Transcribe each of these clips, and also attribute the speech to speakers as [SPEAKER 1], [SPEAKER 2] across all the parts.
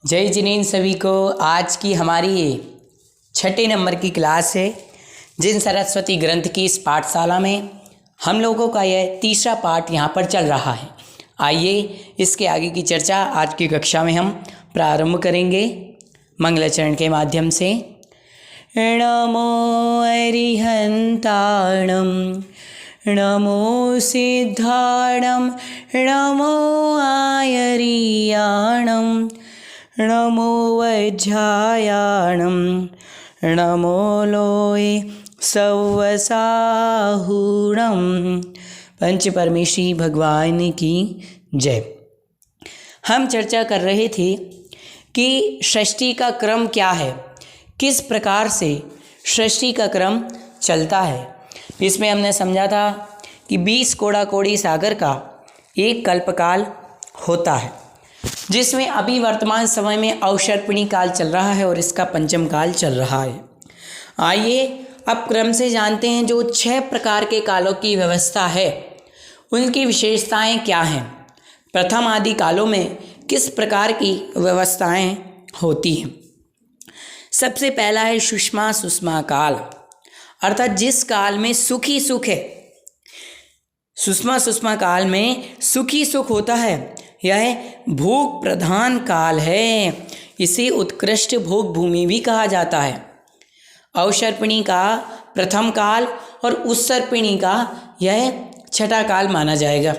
[SPEAKER 1] जय जिनेन सभी को। आज की हमारी ये छठे नंबर की क्लास है। जिन सरस्वती ग्रंथ की इस पाठशाला में हम लोगों का यह तीसरा पाठ यहाँ पर चल रहा है। आइए इसके आगे की चर्चा आज की कक्षा में हम प्रारंभ करेंगे मंगलाचरण के माध्यम से। नमो अरिहंताणं नमो सिद्धाणं नमो आयर्याणं नमो वज्रायाणं नमो लोये सव्वसाहूणं। पंच परमेश्वरी भगवान की जय। हम चर्चा कर रहे थे कि सृष्टि का क्रम क्या है, किस प्रकार से सृष्टि का क्रम चलता है। इसमें हमने समझा था कि 20 कोड़ा कोड़ी सागर का एक कल्पकाल होता है, जिसमें अभी वर्तमान समय में अवसर्पिणी काल चल रहा है और इसका पंचम काल चल रहा है। आइए अब क्रम से जानते हैं जो 6 प्रकार के कालों की व्यवस्था है उनकी विशेषताएं क्या हैं। प्रथम आदि कालों में किस प्रकार की व्यवस्थाएं होती हैं। सबसे पहला है सुषमा सुषमा काल, अर्थात जिस काल में सुख ही सुख है। सुषमा सुषमा काल में सुख ही सुख होता है। यह भोग प्रधान काल है। इसे उत्कृष्ट भोग भूमि भी कहा जाता है। अवसर्पिणी का प्रथम काल और उत्सर्पिणी का यह छठा काल माना जाएगा,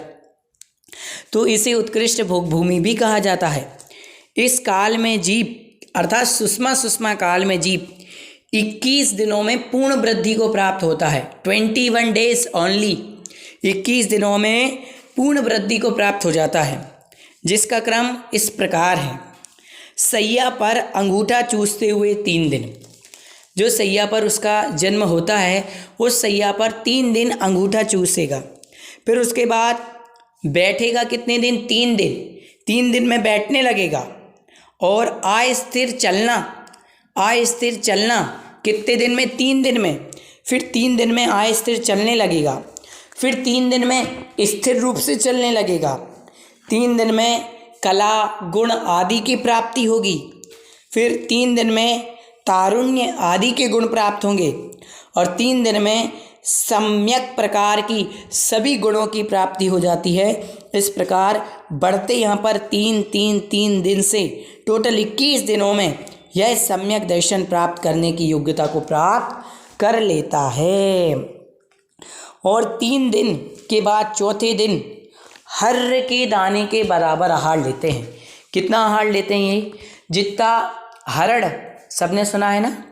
[SPEAKER 1] तो इसे उत्कृष्ट भोग भूमि भी कहा जाता है। इस काल में जीव अर्थात सुषमा सुषमा काल में जीव 21 दिनों में पूर्ण वृद्धि को प्राप्त होता है। 21 डेज ओनली, 21 दिनों में पूर्ण वृद्धि को प्राप्त हो जाता है, जिसका क्रम इस प्रकार है। सैया पर अंगूठा चूसते हुए 3 दिन। जो सैया पर उसका जन्म होता है उस सैया पर 3 दिन अंगूठा चूसेगा। फिर उसके बाद बैठेगा कितने दिन? 3 दिन। 3 दिन में बैठने लगेगा और अस्थिर चलना कितने दिन में? 3 दिन में। फिर 3 दिन में अस्थिर चलने लगेगा। फिर 3 दिन में स्थिर रूप से चलने लगेगा। 3 दिन में कला गुण आदि की प्राप्ति होगी। फिर 3 दिन में तारुण्य आदि के गुण प्राप्त होंगे और 3 दिन में सम्यक प्रकार की सभी गुणों की प्राप्ति हो जाती है। इस प्रकार बढ़ते यहाँ पर 3 दिन से टोटल 21 दिनों में यह सम्यक दर्शन प्राप्त करने की योग्यता को प्राप्त कर लेता है। और 3 दिन के बाद चौथे दिन हर्र के दाने के बराबर आहार लेते हैं। कितना आहार लेते हैं? ये जितना हरड़ सबने सुना है ना,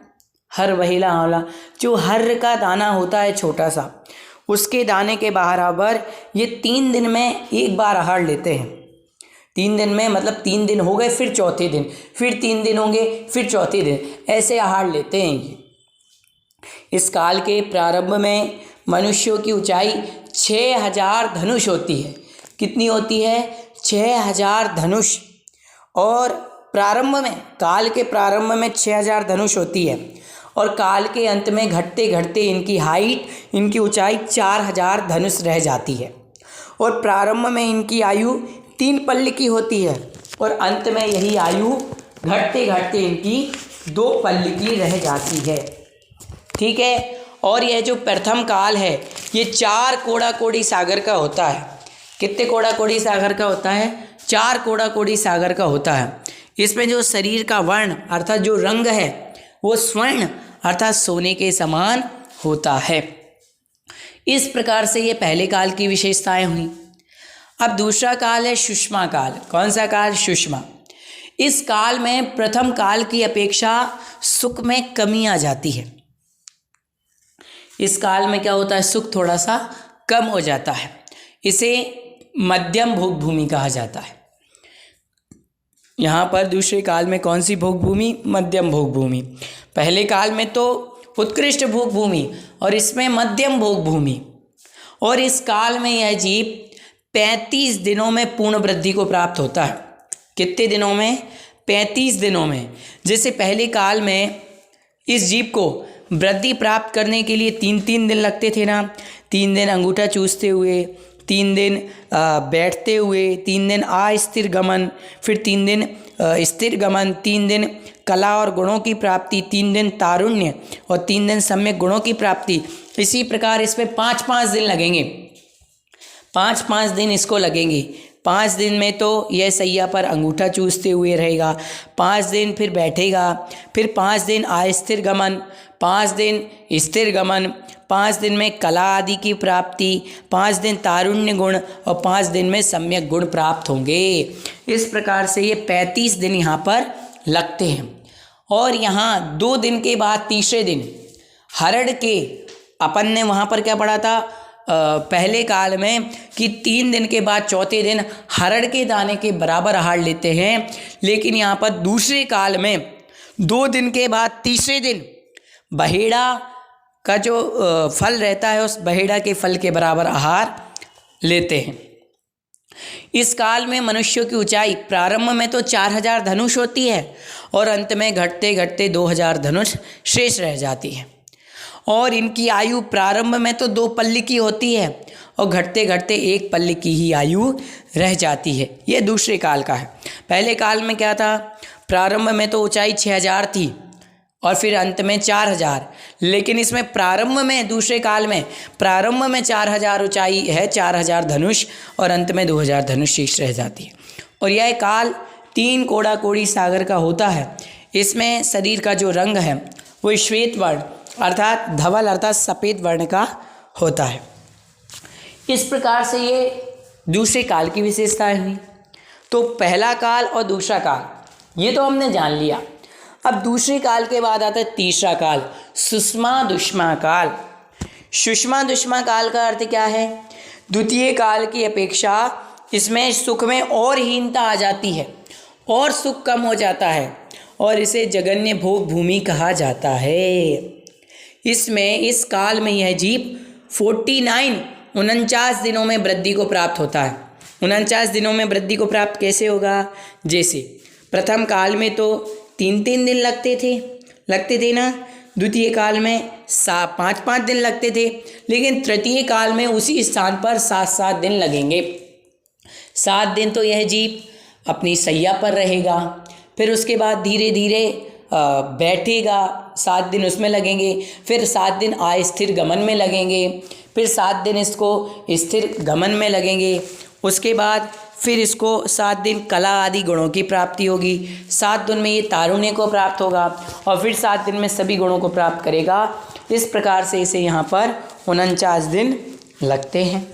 [SPEAKER 1] हर वहीला आंवला, जो हर्र का दाना होता है छोटा सा, उसके दाने के बराबर ये 3 दिन में एक बार आहार लेते हैं। 3 दिन में मतलब 3 दिन हो गए, फिर चौथे दिन, फिर 3 दिन होंगे, फिर चौथे दिन, ऐसे आहार लेते हैं ये। इस काल के प्रारंभ में मनुष्यों की ऊंचाई 6000 धनुष होती है। कितनी होती है? 6000 धनुष। और प्रारंभ में, काल के प्रारंभ में 6000 धनुष होती है और काल के अंत में घटते घटते इनकी हाइट, इनकी ऊंचाई 4000 धनुष रह जाती है। और प्रारंभ में इनकी आयु 3 पल्ल की होती है और अंत में यही आयु घटते घटते इनकी 2 पल्ल की रह जाती है। ठीक है। और यह जो प्रथम काल है ये 4 कोड़ा कोड़ी सागर का होता है। कितने कोड़ा कोड़ी सागर का होता है? 4 कोड़ा कोड़ी सागर का होता है। इसमें जो शरीर का वर्ण अर्थात जो रंग है वो स्वर्ण अर्थात सोने के समान होता है। इस प्रकार से ये पहले काल की विशेषताएं हुई। अब दूसरा काल है सुषमा काल। कौन सा काल? सुषमा। इस काल में प्रथम काल की अपेक्षा सुख में कमी आ जाती है। इस काल में क्या होता है? सुख थोड़ा सा कम हो जाता है। इसे मध्यम भोग भूमि कहा जाता है। यहाँ पर दूसरे काल में कौन सी भोग भूमि? मध्यम भोग भूमि। पहले काल में तो उत्कृष्ट भोग भूमि और इसमें मध्यम भोग भूमि। और इस काल में यह जीव 35 दिनों में पूर्ण वृद्धि को प्राप्त होता है। कितने दिनों में? 35 दिनों में। जैसे पहले काल में इस जीव को वृद्धि प्राप्त करने के लिए 3 दिन लगते थे ना। 3 दिन अंगूठा चूसते हुए, 3 दिन बैठते हुए, 3 दिन अस्थिर गमन, फिर 3 दिन स्थिर गमन, 3 दिन कला और गुणों की प्राप्ति, 3 दिन तारुण्य और 3 दिन सम्यक गुणों की प्राप्ति। इसी प्रकार इसमें 5-5 दिन लगेंगे, 5-5 दिन इसको लगेंगे। 5 दिन में तो यह सैया पर अंगूठा चूसते हुए रहेगा, 5 दिन फिर बैठेगा, फिर 5 दिन अस्थिर गमन, 5 दिन स्थिर गमन, 5 दिन में कला आदि की प्राप्ति, 5 दिन तारुण्य गुण और 5 दिन में सम्यक गुण प्राप्त होंगे। इस प्रकार से ये 35 दिन यहाँ पर लगते हैं। और यहाँ 2 दिन के बाद तीसरे दिन हरण के, अपन ने वहाँ पर क्या पढ़ा था पहले काल में कि 3 दिन के बाद चौथे दिन हरण के दाने के बराबर आहार लेते हैं, लेकिन यहाँ पर दूसरे काल में 2 दिन के बाद तीसरे दिन बहेड़ा का जो फल रहता है उस बहेड़ा के फल के बराबर आहार लेते हैं। इस काल में मनुष्यों की ऊंचाई प्रारंभ में तो 4000 धनुष होती है और अंत में घटते घटते 2000 धनुष शेष रह जाती है। और इनकी आयु प्रारंभ में तो 2 पल्ली की होती है और घटते घटते 1 पल्ली की ही आयु रह जाती है। ये दूसरे काल का है। पहले काल में क्या था, प्रारंभ में तो ऊंचाई 6000 थी और फिर अंत में 4000, लेकिन इसमें प्रारंभ में, दूसरे काल में प्रारंभ में 4000 ऊंचाई है, 4000 धनुष और अंत में 2000 धनुष शेष रह जाती है। और यह काल 3 कोड़ा कोड़ी सागर का होता है। इसमें शरीर का जो रंग है वो श्वेत वर्ण अर्थात धवल अर्थात सफ़ेद वर्ण का होता है। इस प्रकार से ये दूसरे काल की विशेषताएं हुई। तो पहला काल और दूसरा काल ये तो हमने जान लिया। अब दूसरे काल के बाद आता है तीसरा काल, सुषमा दुष्मा काल। सुषमा दुष्मा काल का अर्थ क्या है, द्वितीय काल की अपेक्षा इसमें सुख में और हीनता आ जाती है और सुख कम हो जाता है और इसे जगन्य भोग भूमि कहा जाता है। इसमें इस काल में यह जीव 49 दिनों में वृद्धि को प्राप्त होता है। 49 दिनों में वृद्धि को प्राप्त कैसे होगा, जैसे प्रथम काल में तो 3-3 दिन लगते थे ना, द्वितीय काल में 5-5 दिन लगते थे, लेकिन तृतीय काल में उसी स्थान पर 7-7 दिन लगेंगे। 7 दिन तो यह जीव अपनी सैया पर रहेगा, फिर उसके बाद धीरे धीरे बैठेगा, 7 दिन उसमें लगेंगे, फिर 7 दिन अस्थिर गमन में लगेंगे, फिर 7 दिन इसको स्थिर गमन में लगेंगे, उसके बाद फिर इसको 7 दिन कला आदि गुणों की प्राप्ति होगी, 7 दिन में ये तारुण्य को प्राप्त होगा और फिर 7 दिन में सभी गुणों को प्राप्त करेगा। इस प्रकार से इसे यहाँ पर 49 दिन लगते हैं।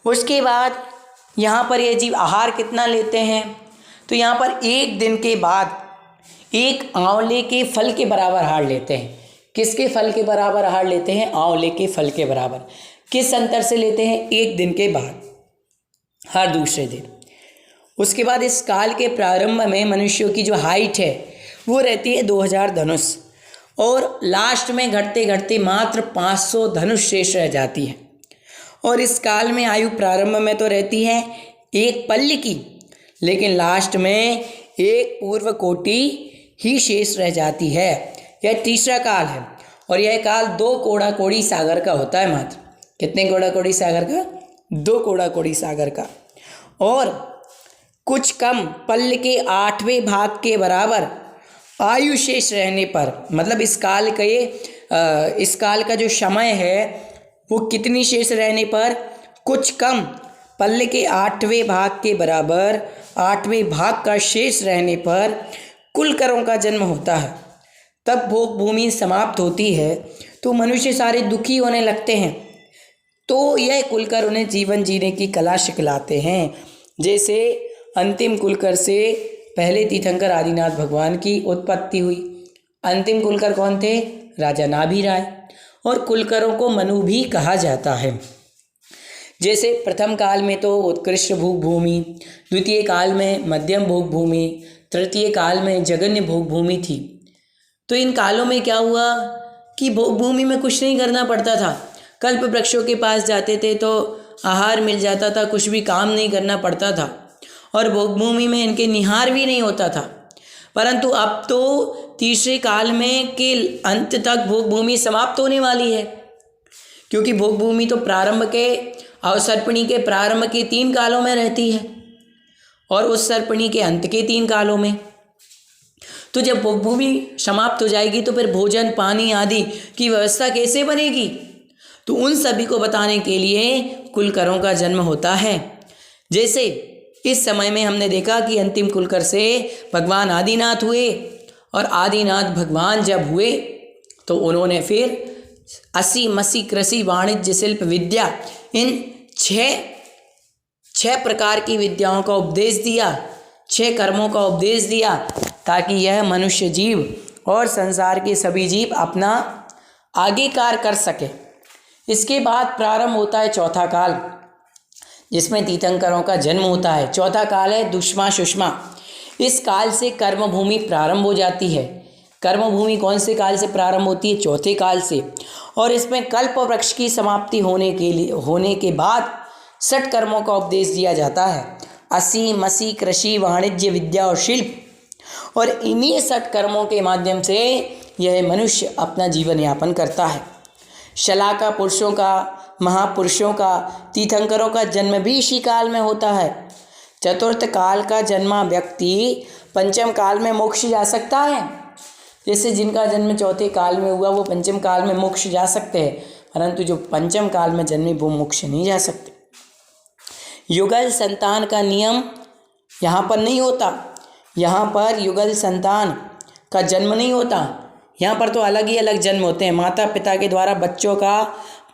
[SPEAKER 1] उसके बाद यहाँ पर ये जीव आहार कितना लेते हैं, तो यहाँ पर 1 दिन के बाद 1 आंवले के फल के बराबर आहार लेते हैं। किसके फल के बराबर आहार लेते हैं, आंवले के फल के बराबर। किस अंतर से लेते हैं, 1 दिन के बाद, हर दूसरे दिन। उसके बाद इस काल के प्रारंभ में मनुष्यों की जो हाइट है वो रहती है 2000 धनुष और लास्ट में घटते घटते मात्र 500 धनुष शेष रह जाती है। और इस काल में आयु प्रारंभ में तो रहती है 1 पल्ली की, लेकिन लास्ट में 1 पूर्व कोटि ही शेष रह जाती है। यह तीसरा काल है और यह काल 2 कोड़ा कोड़ी सागर का होता है। मात्र कितने कोड़ा कोड़ी सागर का, 2 कोड़ा कोड़ी सागर का। और कुछ कम पल्ल के 8वें भाग के बराबर आयु शेष रहने पर, मतलब इस काल का जो समय है वो कितनी शेष रहने पर, कुछ कम पल्ल के 8वें भाग के बराबर 8वें भाग का शेष रहने पर कुलकरों का जन्म होता है। तब भोग भूमि समाप्त होती है तो मनुष्य सारे दुखी होने लगते हैं, तो यह कुलकर उन्हें जीवन जीने की कला सिखलाते हैं। जैसे अंतिम कुलकर से पहले तीर्थंकर आदिनाथ भगवान की उत्पत्ति हुई। अंतिम कुलकर कौन थे, राजा नाभि राय, और कुलकरों को मनु भी कहा जाता है। जैसे प्रथम काल में तो उत्कृष्ट भोग भूमि, द्वितीय काल में मध्यम भोग भूमि, तृतीय काल में जगन्य भोग भूमि थी। तो इन कालों में क्या हुआ कि भोग भूमि में कुछ नहीं करना पड़ता था। कल्प वृक्षों के पास जाते थे तो आहार मिल जाता था, कुछ भी काम नहीं करना पड़ता था और भोग भूमि में इनके निहार भी नहीं होता था। परंतु अब तो तीसरे काल में के अंत तक भोग भूमि समाप्त होने वाली है, क्योंकि भोग भूमि तो प्रारंभ के अवसर्पिणी के प्रारंभ के 3 कालों में रहती है और उस सर्पिणी के अंत के 3 कालों में। तो जब भोगभूमि समाप्त हो जाएगी तो फिर भोजन पानी आदि की व्यवस्था कैसे बनेगी? तो उन सभी को बताने के लिए कुलकरों का जन्म होता है। जैसे इस समय में हमने देखा कि अंतिम कुलकर से भगवान आदिनाथ हुए और आदिनाथ भगवान जब हुए तो उन्होंने फिर असी मसी कृषि वाणिज्य शिल्प विद्या इन छह प्रकार की विद्याओं का उपदेश दिया, 6 कर्मों का उपदेश दिया, ताकि यह मनुष्य जीव और संसार के सभी जीव अपना आगे कार्य कर सके। इसके बाद प्रारंभ होता है चौथा काल, जिसमें तीर्थंकरों का जन्म होता है। चौथा काल है दुष्मा सुषमा। इस काल से कर्मभूमि प्रारंभ हो जाती है। कर्मभूमि कौन से काल से प्रारंभ होती है? चौथे काल से। और इसमें कल्प वृक्ष की समाप्ति होने के बाद 6 कर्मों का उपदेश दिया जाता है, असी मसी कृषि वाणिज्य विद्या और शिल्प। और इन्हीं 6 कर्मों के माध्यम से यह मनुष्य अपना जीवन यापन करता है। शलाका पुरुषों का, महापुरुषों का, तीर्थंकरों का जन्म भी इसी काल में होता है। चतुर्थ काल का जन्मा व्यक्ति पंचम काल में मोक्ष जा सकता है। जैसे जिनका जन्म चौथे काल में हुआ वो पंचम काल में मोक्ष जा सकते हैं, परंतु जो पंचम काल में जन्मे वो मोक्ष नहीं जा सकते। युगल संतान का नियम यहाँ पर नहीं होता। यहाँ पर युगल संतान का जन्म नहीं होता। यहाँ पर तो अलग ही अलग जन्म होते हैं। माता पिता के द्वारा बच्चों का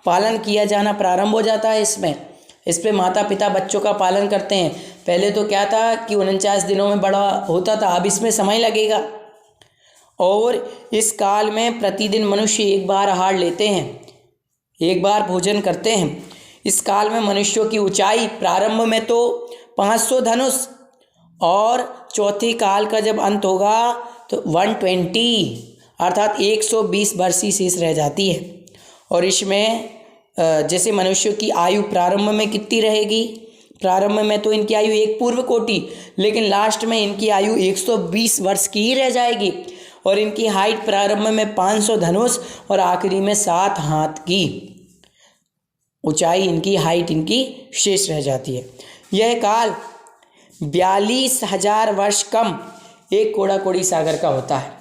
[SPEAKER 1] पालन किया जाना प्रारंभ हो जाता है। इस पे माता पिता बच्चों का पालन करते हैं। पहले तो क्या था कि 49 दिनों में बड़ा होता था, अब इसमें समय लगेगा। और इस काल में प्रतिदिन मनुष्य 1 बार आहार लेते हैं, 1 बार भोजन करते हैं। इस काल में मनुष्यों की ऊंचाई प्रारंभ में तो 500 धनुष और चौथे काल का जब अंत होगा तो 120 अर्थात 120 वर्ष ही शेष रह जाती है। और इसमें जैसे मनुष्यों की आयु प्रारंभ में कितनी रहेगी? प्रारंभ में तो इनकी आयु 1 पूर्व कोटि, लेकिन लास्ट में इनकी आयु 120 वर्ष की ही रह जाएगी। और इनकी हाइट प्रारंभ में 500 धनुष और आखिरी में 7 हाथ की ऊंचाई इनकी हाइट इनकी शेष रह जाती है। यह काल 42,000 वर्ष कम एक कोड़ाकोड़ी सागर का होता है।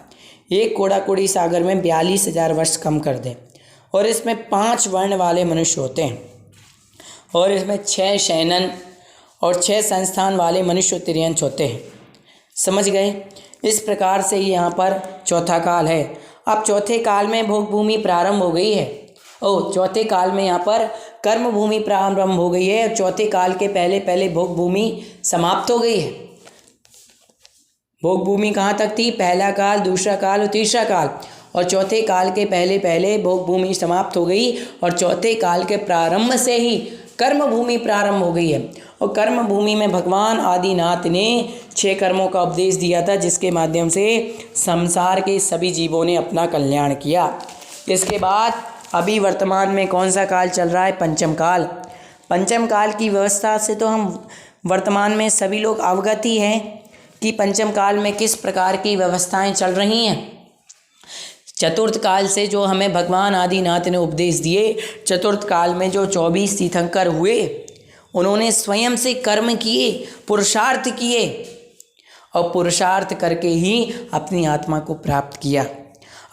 [SPEAKER 1] एक कोड़ाकोड़ी सागर में 42,000 वर्ष कम कर दें। और इसमें 5 वर्ण वाले मनुष्य होते हैं और इसमें 6 शयनन और 6 संस्थान वाले मनुष्य तिर्यंश होते हैं। समझ गए? इस प्रकार से ही यहाँ पर चौथा काल है। अब चौथे काल में भोग भूमि प्रारंभ हो गई है। चौथे काल में यहाँ पर कर्म भूमि प्रारंभ हो गई है और चौथे काल के पहले पहले भोग भूमि समाप्त हो गई है। भोग भूमि कहाँ तक थी? पहला काल, दूसरा काल और तीसरा काल। और चौथे काल के पहले पहले भोग भूमि समाप्त हो गई और चौथे काल के प्रारंभ से ही कर्म भूमि प्रारंभ हो गई है। और कर्म भूमि में भगवान आदिनाथ ने 6 कर्मों का उपदेश दिया था, जिसके माध्यम से संसार के सभी जीवों ने अपना कल्याण किया। इसके बाद अभी वर्तमान में कौन सा काल चल रहा है? पंचम काल। पंचम काल की व्यवस्था से तो हम वर्तमान में सभी लोग अवगत ही हैं कि पंचम काल में किस प्रकार की व्यवस्थाएं चल रही हैं। चतुर्थ काल से जो हमें भगवान आदिनाथ ने उपदेश दिए, चतुर्थ काल में जो 24 तीर्थंकर हुए उन्होंने स्वयं से कर्म किए, पुरुषार्थ किए और पुरुषार्थ करके ही अपनी आत्मा को प्राप्त किया।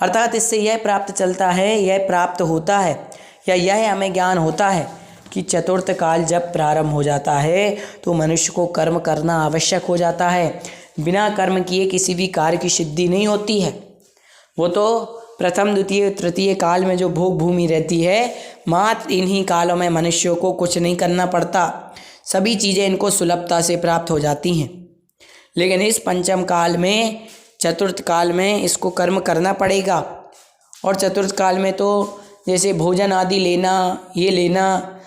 [SPEAKER 1] अर्थात इससे यह प्राप्त चलता है, यह प्राप्त होता है या यह हमें ज्ञान होता है कि चतुर्थ काल जब प्रारंभ हो जाता है तो मनुष्य को कर्म करना आवश्यक हो जाता है। बिना कर्म किए किसी भी कार्य की सिद्धि नहीं होती है। वो तो प्रथम द्वितीय तृतीय काल में जो भोग भूमि रहती है, मात्र इन्हीं कालों में मनुष्यों को कुछ नहीं करना पड़ता, सभी चीज़ें इनको सुलभता से प्राप्त हो जाती हैं। लेकिन इस पंचम काल में, चतुर्थ काल में इसको कर्म करना पड़ेगा। और चतुर्थ काल में तो जैसे भोजन आदि लेना, ये लेना,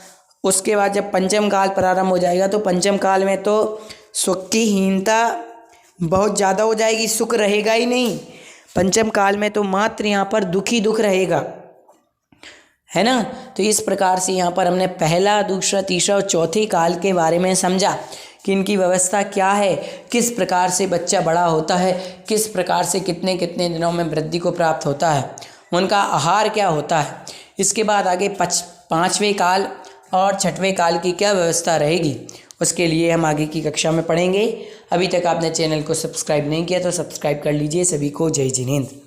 [SPEAKER 1] उसके बाद जब पंचम काल प्रारंभ हो जाएगा तो पंचम काल में तो सुख की हीनता बहुत ज़्यादा हो जाएगी, सुख रहेगा ही नहीं। पंचम काल में तो मात्र यहाँ पर दुख ही दुख रहेगा, है ना। तो इस प्रकार से यहाँ पर हमने पहला, दूसरा, तीसरा और चौथे काल के बारे में समझा कि इनकी व्यवस्था क्या है, किस प्रकार से बच्चा बड़ा होता है, किस प्रकार से कितने कितने दिनों में वृद्धि को प्राप्त होता है, उनका आहार क्या होता है। इसके बाद आगे 5वें काल और छठवें काल की क्या व्यवस्था रहेगी, उसके लिए हम आगे की कक्षा में पढ़ेंगे। अभी तक आपने चैनल को सब्सक्राइब नहीं किया तो सब्सक्राइब कर लीजिए। सभी को जय जिनेंद्र।